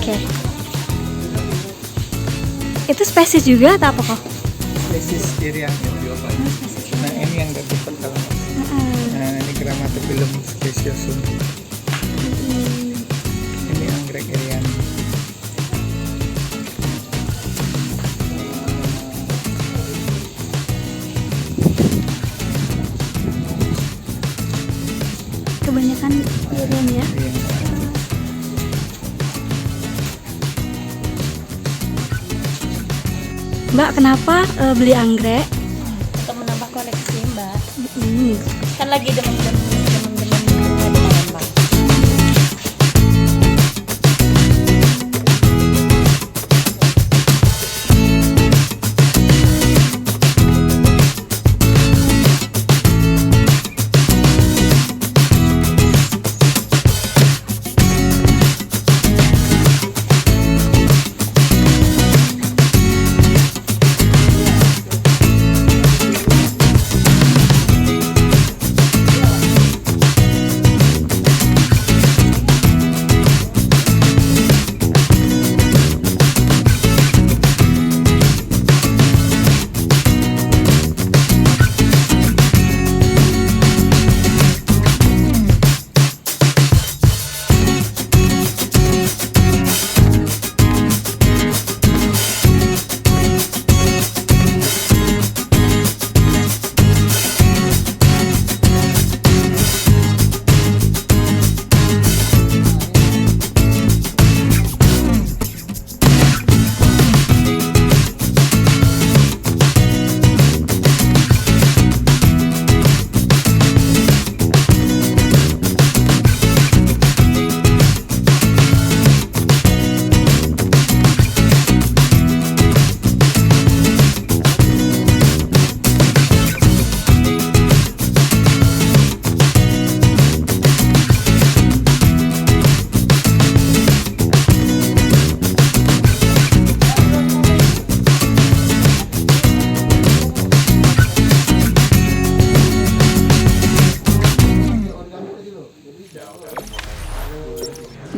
Oke. Itu spesies juga atau apa kok? Spesies irian biophylla. Nah ini yang gak dapat kalau nah ini Grammatophyllum speciosum. Ini anggrek irian. Kebanyakan irian ya. Iya. Mbak, kenapa beli anggrek? Untuk menambah koleksi, Mbak. Hmm. Kan lagi demen-demen bunga di Palembang.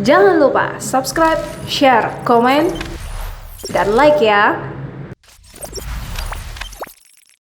Jangan lupa subscribe, share, komen, dan like ya.